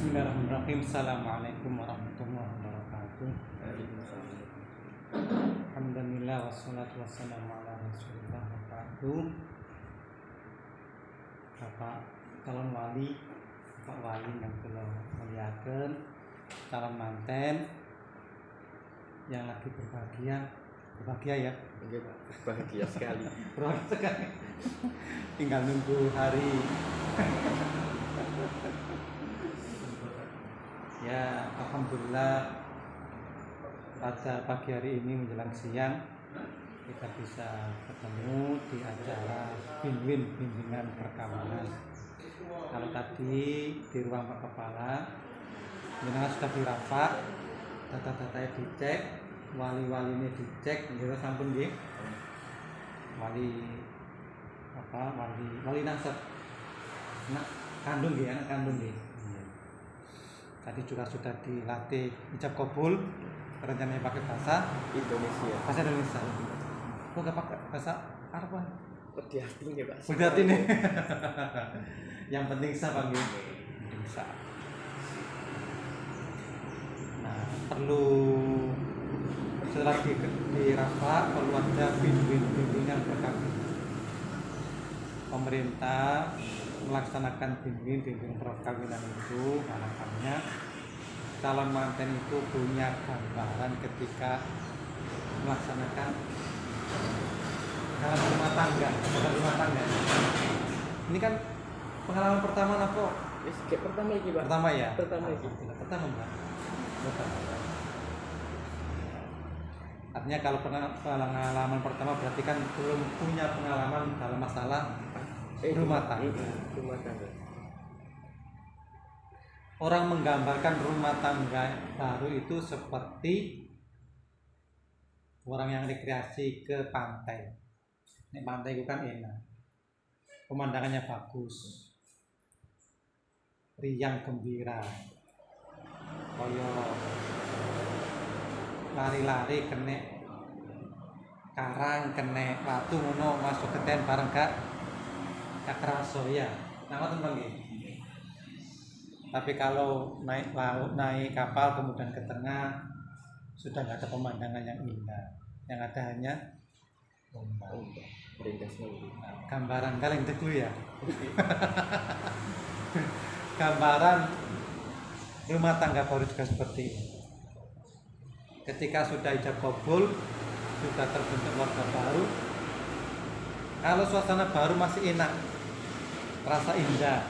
Bismillahirrahmanirrahim. Assalamualaikum warahmatullahi wabarakatuh. Alhamdulillah wassalatu wassalamu ala Rasulillah wa ba'du. Bapak calon wali, Bapak wali yang kula muliaken, calon manten yang lagi berbahagia ya. Bahagia sekali. Bahagia sekali. Tinggal nunggu hari. Ya, alhamdulillah pada pagi hari ini menjelang siang kita bisa ketemu di acara bimbingan perkawinan. Kalau tadi di ruang Pak Kepala jenengan sudah dirafa, data-datanya dicek, wali-walinya dicek, nggih sampun nggih. Wali nasab. Anak kandung nggih. Tadi juga sudah dilatih ijab kabul, rencananya pakai bahasa Indonesia. Kok gak pakai bahasa Arab? Perhatian ya Pak. Perhatian nih. Yang penting sah panggil. Bisa. Nah, perlu setelah di Rafa perlu ada bimbingan perkawinan. Pemerintah melaksanakan bimbingan perkawinan itu harapannya calon manten itu punya gambaran ketika melaksanakan dalam rumah tangga. Ini kan pengalaman pertama apa? Pertama iki Pak. Pertama ya. Pertama Mbak. Artinya kalau pengalaman pertama berarti kan belum punya pengalaman dalam masalah rumah tangga. Orang menggambarkan rumah tangga baru itu seperti orang yang rekreasi ke pantai. Ini pantai itu kan enak, pemandangannya bagus, riang gembira, koyo lari-lari kene karang kene batu ngono masuk ke ten bareng gak keraso ya. Nah, teman nggih. Tapi kalau naik laut, naik kapal kemudian ke tengah sudah nggak ada pemandangan yang indah. Yang ada hanya ombak. Gambaran kalian dulu ya. Gambaran rumah tangga baru juga seperti ini. Ketika sudah ijab kabul, sudah terbentuk keluarga baru. Kalau suasana baru masih enak, rasa indah,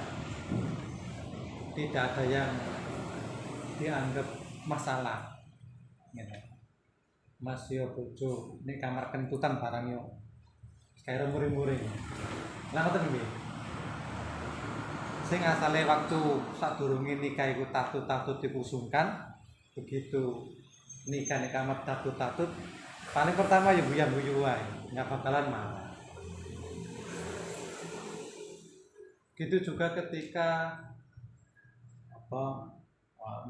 tidak ada yang dianggap masalah. Mas yo bojo, ini kamar kentutan barang yo. Kayak muring-muring. Lah ngoten nggih. Sing asale waktu sadurunge nikah iku tatut-tatut dipusungkan, begitu nikah nek kamar tatut-tatut, paling pertama ya buyang-buyu wae, enggak bakalan marah. Gitu juga ketika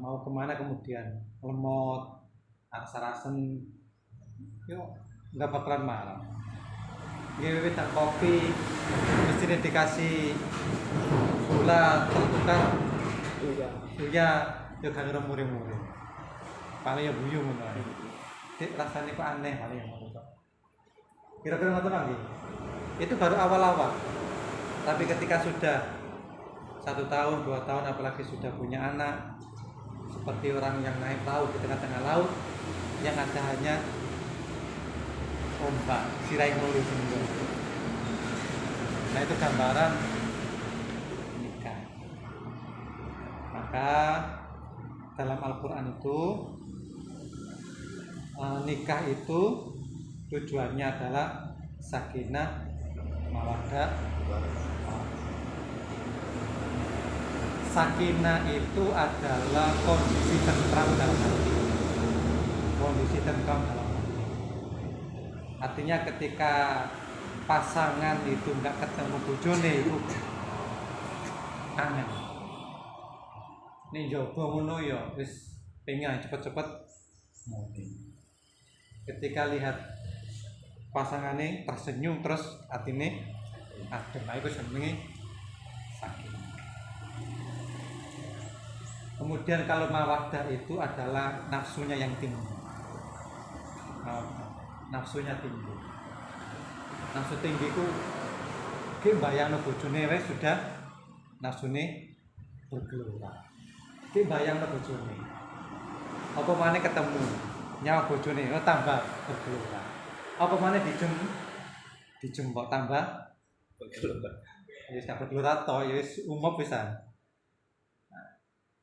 mau kemana kemudian lemot, rasa-rasen, yuk nggak bakalan marah. Gini tak kopi, mesti dikasih gula tertukar, ya gak ngerem muri-muri. Paling ya buyung ngono. Rasanya kok aneh paling ya ngono. Kira-kira ngoten lagi. Itu baru awal-awal. Tapi ketika sudah 1 tahun, 2 tahun, apalagi sudah punya anak, seperti orang yang naik laut di tengah-tengah laut, yang ada hanya ombak, sirai mulu semua. Nah, itu gambaran nikah. Maka dalam Al-Quran itu nikah itu tujuannya adalah sakinah, mawaddah. Sakinah itu adalah kondisi tentram dalam hati. Artinya ketika pasangan itu nggak ketemu bojone itu kangen. Ning njaba ngono ya wis pengen cepet-cepet mati. Ketika lihat pasangane tersenyum terus atine adem, iku jenenge sakinah. Kemudian kalau mawaddah itu adalah nafsunya yang tinggi. Mawaddah, nafsunya tinggi. Nafsu tinggi ku ki bayangno bojone wis sudah nafsune bergelora. Ki bayangno bojone. Apa maneh ketemu nyawa bojone tambah bergelora. Apa maneh dijembok tambah Bergelora. wis tak bergelora to ya wis umum pisan. Nah,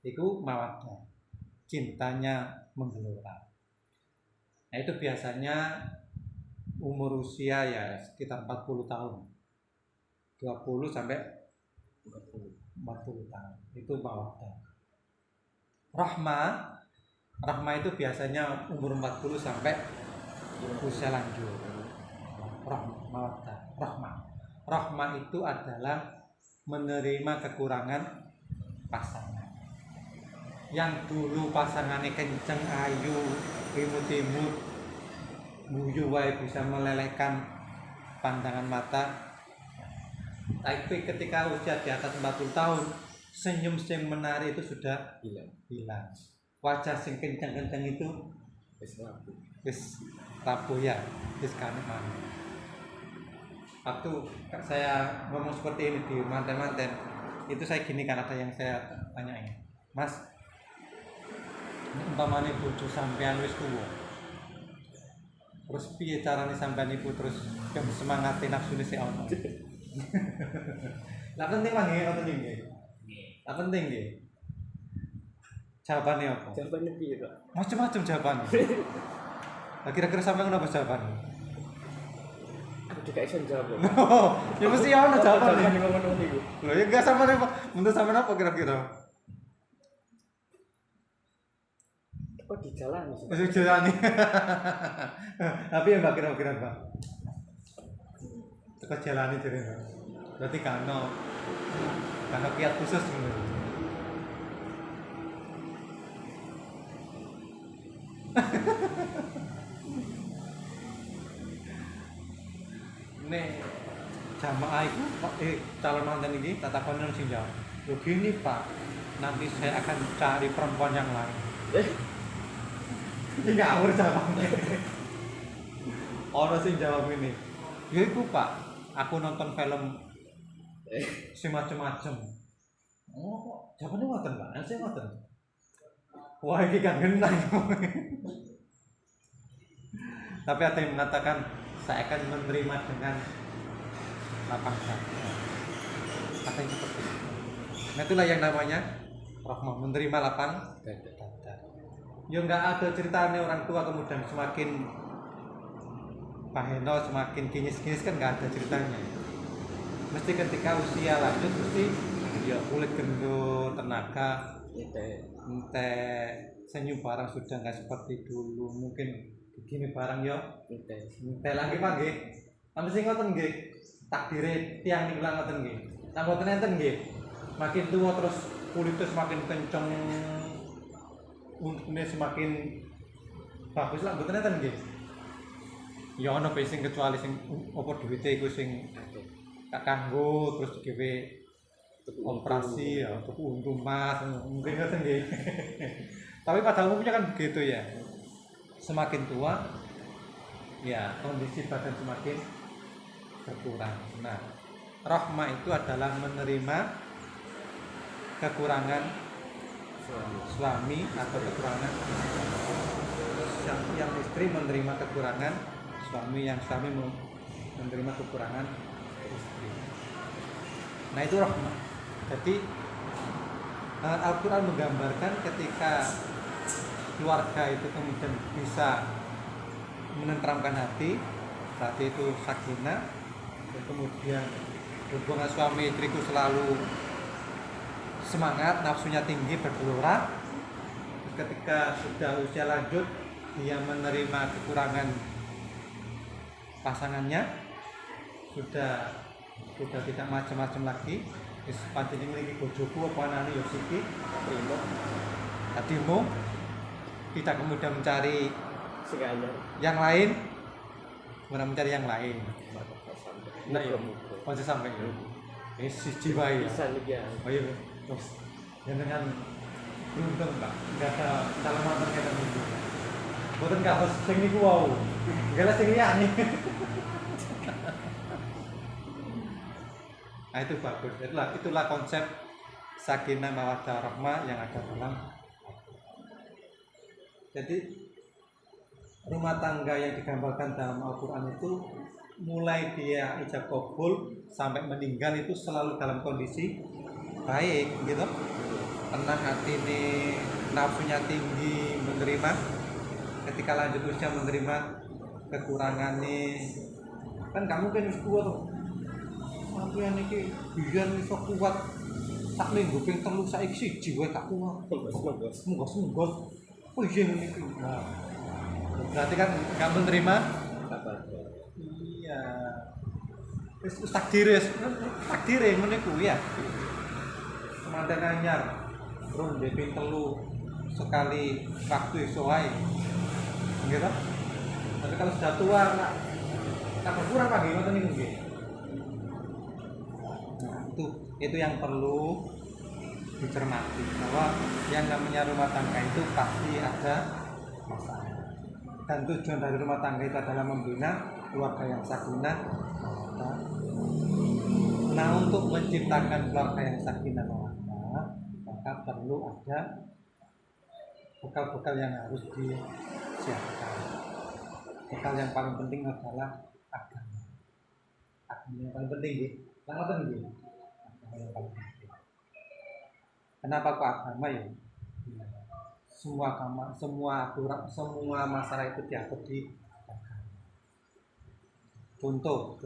itu mawaddah. Cintanya menggelora. Nah, itu biasanya umur usia ya sekitar 40 tahun. 20 sampai 40 tahun. Itu mawaddah. Rahmah itu biasanya umur 40 sampai usia lanjut. Rahmah itu adalah menerima kekurangan pasangan. Yang dulu pasangannya kenceng, ayu, imut-imut, guyu wae bisa melelehkan pandangan mata. Tapi ketika usia di atas 40 tahun, senyum sing menari itu sudah hilang. Wajah sing kenceng-kenceng itu wis rapuh ya, wis kangen maneh. Waktu saya ngomong seperti ini di manten-manten, itu saya gini kan, ada yang saya tanyain, Mas, umpamane bojo sampean wis tuwa, terus piye carane sampean iku terus semangati nafsune si ono? Lah penting mah nggih ngoten nggih. Lah penting nggih. Jawabannya apa? Jawabannya piye, Pak? Macam-macam jawabannya. Lah kira-kira sampean ngono apa jawabannya? Aku juga iso jawab. Ya mesti ono jawabannya. Jawabannya ngomong niku. Loh ya enggak sama apa? Menurut sampean apa kira-kira? Kok di jalan sih? Masuk jalan nih. Tapi ya Mbak kira-kira Mbak. Cepat jalani jadi Mbak. Berarti karena kiat khusus menurut. Nek jamaah itu calon mantan ini tatapan sing jawab. Loh gini Pak, nanti saya akan cari perempuan yang lain. Ini ngawur jawabannya. Orang sing jawab ini. Ya itu Pak, aku nonton film si macem-macem. Oh kok jawabannya ngoten Pak, saya ngoten. Wah ini kan genah. Tapi ada yang mengatakan saya akan menerima dengan lapang dada. Ada yang seperti itu. Nah itulah yang namanya rahmah, menerima lapang dada. Ya nggak ada ceritanya orang tua kemudian semakin paheno, semakin kinyis-kinyis kan nggak ada ceritanya. Mesti ketika usia lanjut mesti ya kulit gendut, tenaga entek, senyum barang sudah nggak seperti dulu, mungkin begini barang yo entek lagi Pak nggih. Sampai sing ngoten nggih. Takdire tiyang niku ngoten nggih. Nang mboten enten nggih. Makin tua terus kulitnya semakin kenceng, untune semakin bagus lah mboten enten nggih. Ya ana sing kecuali sing apa duwite iku sing tak kanggo terus digawe operasi ya untuk untu mas mungkin ngoten nggih. Tapi pada umumnya kan begitu ya. Semakin tua ya kondisi badan semakin berkurang. Nah, rahmah itu adalah menerima kekurangan suami atau kekurangan yang istri menerima kekurangan suami, yang suami menerima kekurangan istri. Nah itu rahmah. Jadi Al-Quran menggambarkan ketika keluarga itu kemudian bisa menenteramkan hati, berarti itu sakinah. Dan kemudian hubungan suami istriku selalu semangat, nafsunya tinggi, bergelora. Ketika sudah usia lanjut, dia menerima kekurangan pasangannya, sudah tidak macam-macam lagi. Wis pancen iki bojoku apa anane yo siki hatimu, tidak kemudian mencari yang lain, kemudian mencari yang lain. Nah ya, masih sampai ya. Siji wae ya. Bisa nih ya. Oh iya, terus dengan Beruntung Pak, nggak ada calon mantan kita minggu. Bukan nggak harus sing niku wow, nggak lah sing liyane. Nah itu bagus. Itulah konsep sakinah mawaddah rahmah yang ada dalam. Jadi rumah tangga yang digambarkan dalam Al-Quran itu mulai dia ijab kabul sampai meninggal itu selalu dalam kondisi baik gitu, tenang hati nih, nafsunya tinggi, menerima ketika lanjut usia, menerima kekurangan nih. Kan kamu kan wis kuat tuh sampeyan iki biyen iso kuat sak minggu ping 3 saiki siji wae gak kuat. Semoga oh iya ngene iki. Nah, berarti kan nggak menerima apa iya wis takdir ngene kuwi ya semanten anyar rong ping 3 sekali waktu iso wae gitu. Tapi kalau sudah tua tak berkurang lagi ngoten niku nggih. Nah, itu yang perlu dicermati bahwa yang namanya rumah tangga itu pasti ada masalah. Dan tujuan dari rumah tangga itu adalah membina keluarga yang sakinah. Nah, untuk menciptakan keluarga yang sakinah maka perlu ada bekal-bekal yang harus disiapkan. Bekal yang paling penting adalah agama. Agama yang paling penting nggih. Ngoten nggih. Agama yang paling penting. Kenapa kok agama ya? Semua agama, semua aturan, semua masalah itu diatur di agama. Contoh.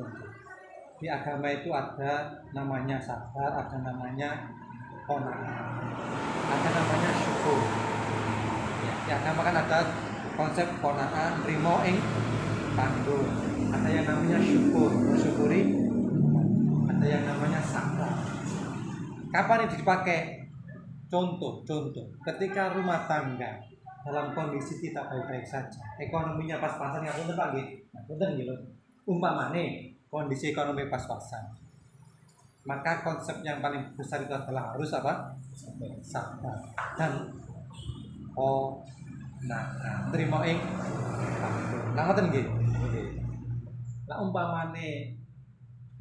Di agama itu ada namanya sabar, ada namanya qanaah, ada namanya syukur. Ya, agama kan ada konsep qanaah, nrimo ing tanggung. Ada yang namanya syukur, mensyukuri. Ada yang namanya sabar. Kapan itu dipakai? Contoh, ketika rumah tangga dalam kondisi tidak baik-baik saja, ekonominya pas-pasan, ya punten Pak nggih. Nah, punten nggih lho. Umpamane kondisi ekonomi pas-pasan, maka konsep yang paling besar itu adalah harus apa? Sabar dan terima ing. Nah, ngoten nggih. Lah umpamane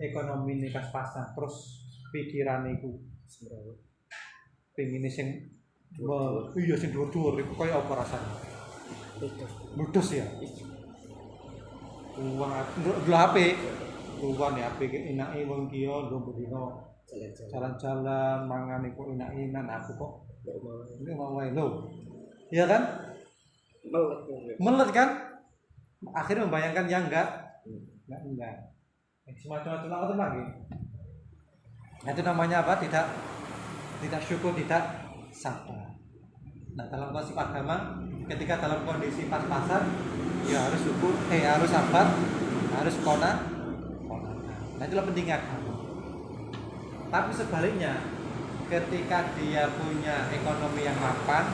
ekonomi ini pas-pasan terus pikiran iku pengen sing iya sing dhuwur-dhuwur iku kaya apa rasane? Mudus ya. Uang lho HP. Uang ya HP enake wong kiyo lho dino jalan-jalan mangan iku enak-enak aku kok ini mau wae lho. Iya kan? Melet kan? Akhirnya membayangkan yang enggak. Semacam-macam ngoten lagi. Itu namanya apa? Tidak syukur, tidak sabar. Nah, dalam konsep agama, ketika dalam kondisi pas-pasan, ya harus syukur, harus sabar, harus qanaah. Nah, itulah pentingnya agama. Tapi sebaliknya, ketika dia punya ekonomi yang mapan,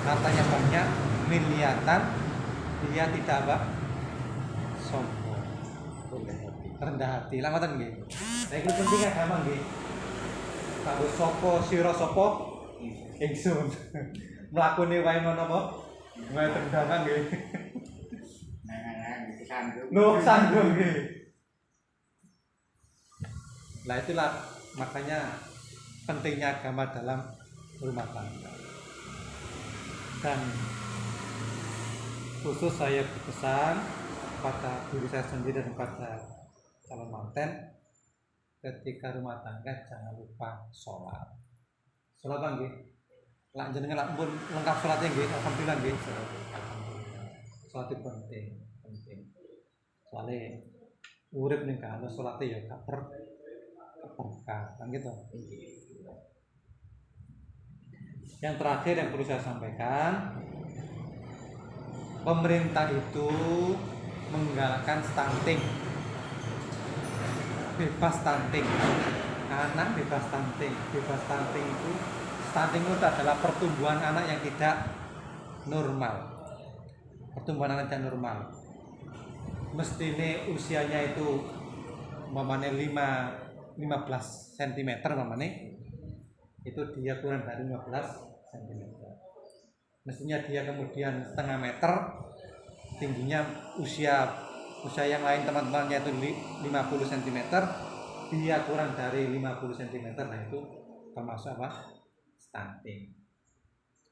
hartanya banyak, miliatan, dia tidak apa? Sombong, rendah hati. Lah ngoten nggih. Nah, itu penting agama nggih. Kanggo sapa sira sapa ingsun. Mlakune wae ngono apa? Wae tendangan nggih. Nah, sanggup nggih. Lah itulah makanya pentingnya agama dalam rumah tangga. Dan khusus saya berpesan pada diri saya sendiri dan pada calon manten, ketika rumah tangga jangan lupa sholat. Sholat bang nggih. Lah jenengan lak pun lengkap sholatnya nggih, alhamdulillah nggih. Sholat itu penting. Soalnya urip ning kalau sholatnya ya gak berkah kan gitu. Yang terakhir yang perlu saya sampaikan, pemerintah itu menggalakkan stunting. Bebas stunting, anak bebas stunting. Stunting itu adalah pertumbuhan anak yang tidak normal. Mestine usianya itu mamane 15 cm mamane. Itu dia kurang dari 15 cm. Mestinya dia kemudian setengah meter, tingginya usia yang lain teman-temannya itu 50 cm, dia kurang dari 50 cm, nah itu termasuk apa? Stunting,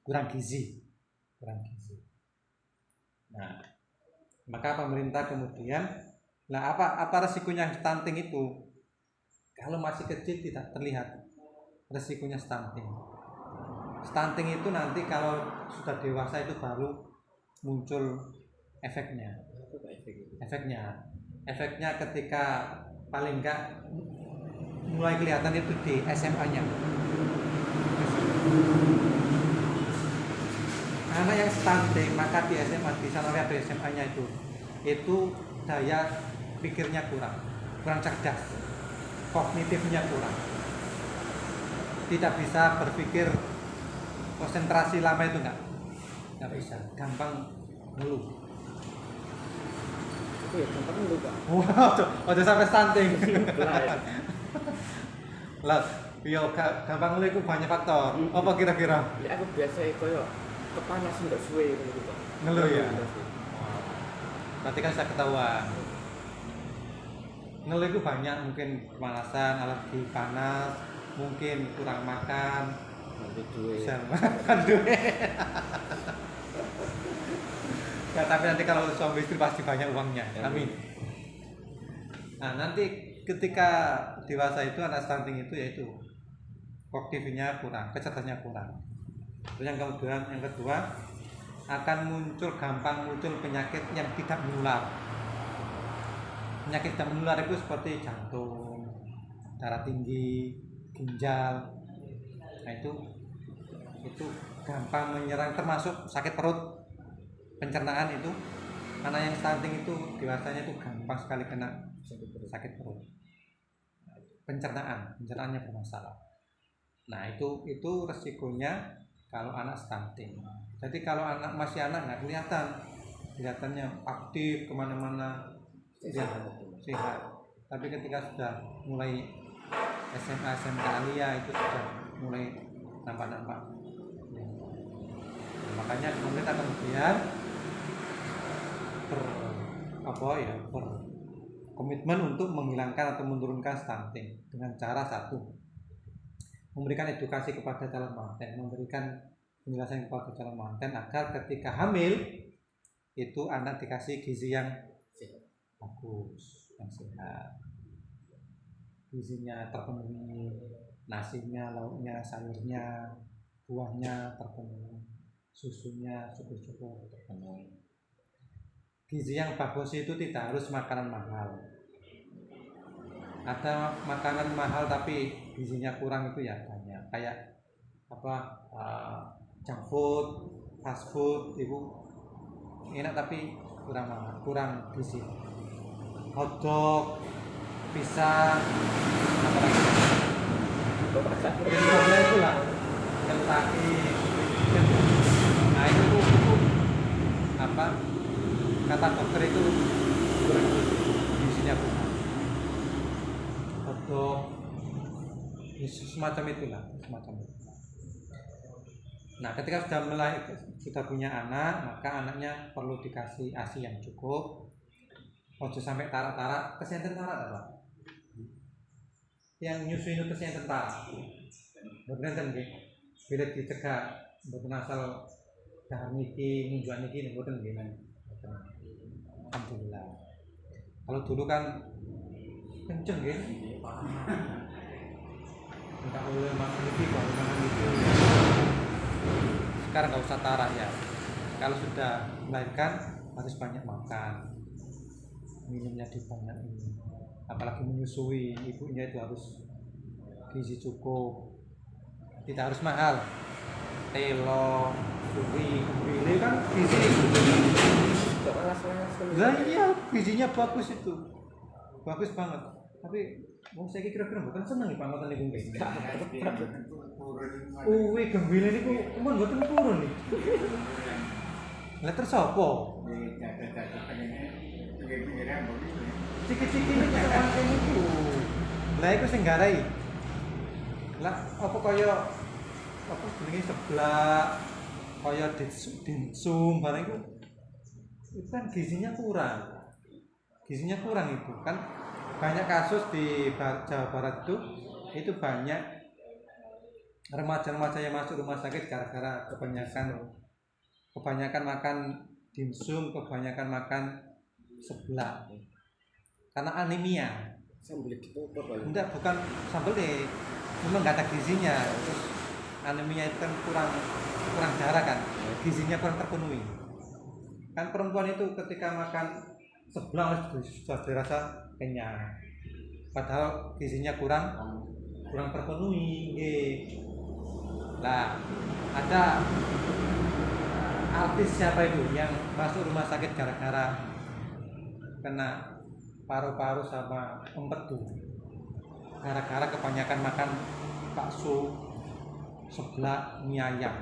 kurang gizi. Nah, maka pemerintah kemudian, nah apa resikonya stunting itu? Kalau masih kecil tidak terlihat resikonya stunting. Stunting itu nanti kalau sudah dewasa itu baru muncul efeknya. Efeknya ketika paling enggak mulai kelihatan itu di SMA-nya. Anak yang stunting maka di SMA, di sana di SMA-nya itu daya pikirnya kurang cerdas, kognitifnya kurang, tidak bisa berpikir, konsentrasi lama itu nggak bisa, gampang ngeluh. Iya, gampang ngeluh Pak. Udah sampai stunting. Lah, yo gampang ngeluh itu banyak faktor. Apa kira-kira? Ya aku biasa koyo kepanasan ndak suwe ngono Pak. Ngeluh ya. Berarti kan sudah ketahuan. Ngeluh itu banyak, mungkin kepanasan, alergi panas, mungkin kurang makan, makan duit. Ya, tapi nanti kalau suami istri pasti banyak uangnya. Amin. Nah, nanti ketika dewasa itu anak stunting itu yaitu kognitifnya kurang, kecerdasannya kurang. Terus yang kedua akan gampang muncul penyakit yang tidak menular. Penyakit tidak menular itu seperti jantung, darah tinggi, ginjal. Nah, itu gampang menyerang, termasuk sakit perut, pencernaan. Itu anak yang stunting itu dewasanya itu gampang sekali kena sakit perut, pencernaannya bermasalah. Nah, itu resikonya kalau anak stunting. Jadi kalau anak masih anak nggak kelihatannya aktif kemana-mana, sehat. Tapi ketika sudah mulai SMA SMK alia itu sudah mulai nampak. Makanya pemerintah kemudian berkomitmen untuk menghilangkan atau menurunkan stunting dengan cara satu, memberikan edukasi kepada calon manten, memberikan penjelasan kepada calon manten agar ketika hamil itu anak dikasih gizi yang bagus, yang sehat, gizinya terpenuhi, nasinya, lauknya, sayurnya, buahnya terpenuhi, susunya cukup terpenuhi. Gizi yang bagus itu tidak harus makanan mahal. Ada makanan mahal tapi gizinya kurang itu ya banyak, kayak junk food, fast food itu enak tapi kurang gizi. Hotdog, pizza, apa lagi? Itu lah, Kentucky. Nah itu kata dokter itu kurang gizinya kurang. Hotdog, semacam itu. Nah, ketika sudah punya anak, maka anaknya perlu dikasih ASI yang cukup. Ojo sampai tarak-tarak, kesehatan tarak apa? Yang nyusui itu kesehatan tarak. Bener nggih. Bila dicegah mboten asal dahar niki, munjuan niki mboten nggih. Alhamdulillah. Kalau dulu kan kenceng nggih. Enggak boleh makan niki, baru makan niki. Sekarang nggak usah tarak ya. Kalau sudah melahirkan harus banyak makan, minumnya dibanyakin, apalagi menyusui ibunya itu harus gizi cukup, tidak harus mahal. Telo, suri, gembile kan gizi. Lah iya, gizinya bagus itu, bagus banget. Tapi mau saya kira-kira bukan seneng Pak ngoten niku nggih. Uwe gembile niku mun mboten purun nih. Lah terus apa? Ciki-ciki niku sampeyan niku. Lah iku sing garai. Lah apa kaya apa jenenge seblak kaya dimsum barang itu kan gizinya kurang itu kan. Banyak kasus di Jawa Barat itu banyak remaja-remaja yang masuk rumah sakit gara-gara kebanyakan makan dimsum, kebanyakan makan seblak karena anemia. Sambel dipopor kali. Enggak, bukan sambelnya, memang nggak ada gizinya. Terus anemia itu kan kurang darah kan, gizinya kurang terpenuhi. Kan perempuan itu ketika makan seblak sudah dirasa kenyang, padahal gizinya kurang terpenuhi. Nah, ada artis siapa itu yang masuk rumah sakit gara-gara kena paru-paru sama empedu, gara-gara kebanyakan makan bakso, seblak, mie ayam.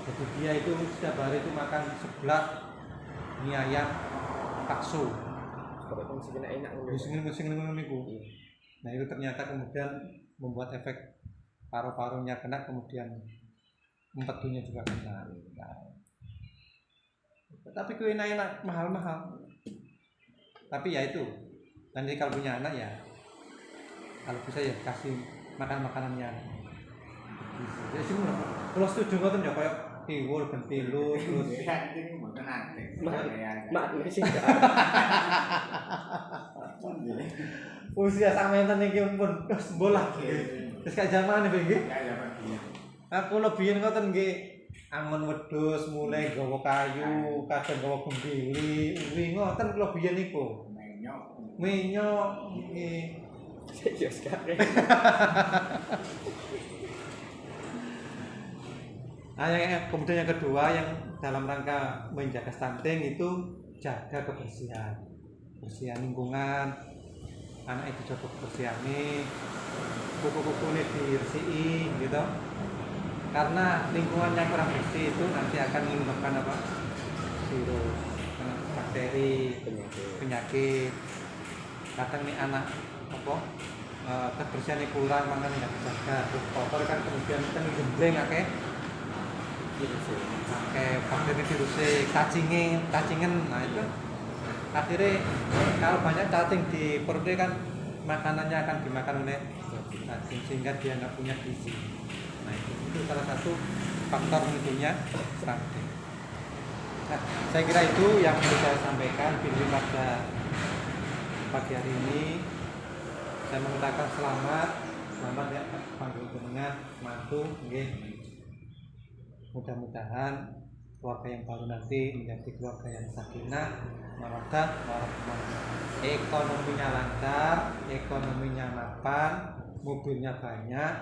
Jadi dia itu setiap hari itu makan seblak, mie ayam, bakso. Kalau kan enak Sing-sing itu. Nah itu ternyata kemudian membuat efek paru-parunya kena, kemudian empedunya juga kena. Nah, tapi kue enak mahal-mahal. Tapi ya itu, nanti kalau punya anak ya, kalau bisa ya kasih makan makanannya. Jadi sih kalau setuju ngoten ya kayak tiwul, bentilu, terus mak sih. usia sampeyan iki pun wis bola. Wis kaya zamane nggih. Aku lebihin ngoten nggih. Angon wedhus mulai gawa kayu, kadang gawa gembili, uwi ngoten kula biyen niku. Menyok nggih. Ya sekarang. Nah, kemudian yang kedua yang dalam rangka menjaga stunting itu jaga kebersihan lingkungan, anak itu jaga kebersihan nih, kuku-kukunya dibersih gitu. Karena lingkungan yang kurang bersih itu nanti akan menyebabkan apa? Virus, bakteri, penyakit. Kadang nih anak apa? Kebersihannya kurang, makanya nggak dijaga. Terus kotor kan kemudian kan gembleng akeh. Pakai bakteri virusnya, cacingan. Nah itu akhirnya kalau banyak cacing di perutnya kan makanannya akan dimakan oleh cacing sehingga dia nggak punya gizi. Nah itu salah satu faktor tentunya stunting. Nah, saya kira itu yang perlu saya sampaikan video pada pagi hari ini. Saya mengucapkan selamat ya panggil jenengan mantu nggih. Mudah-mudahan keluarga yang baru nanti menjadi keluarga yang sakinah, mawaddah, warahmah. Ekonominya lancar, ekonominya mapan, mobilnya banyak,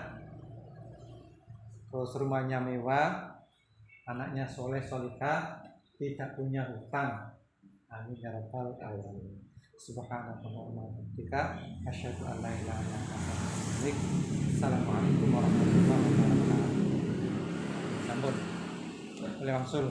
terus rumahnya mewah, anaknya soleh solihah, tidak punya hutang. Amin ya rabbal alamin. Subhanallahumma wa bihamdika, asyhadu an la ilaha illa anta, astaghfiruka wa atubu ilaik. Assalamualaikum warahmatullahi wabarakatuh. Sampun. Oleh Wangsul.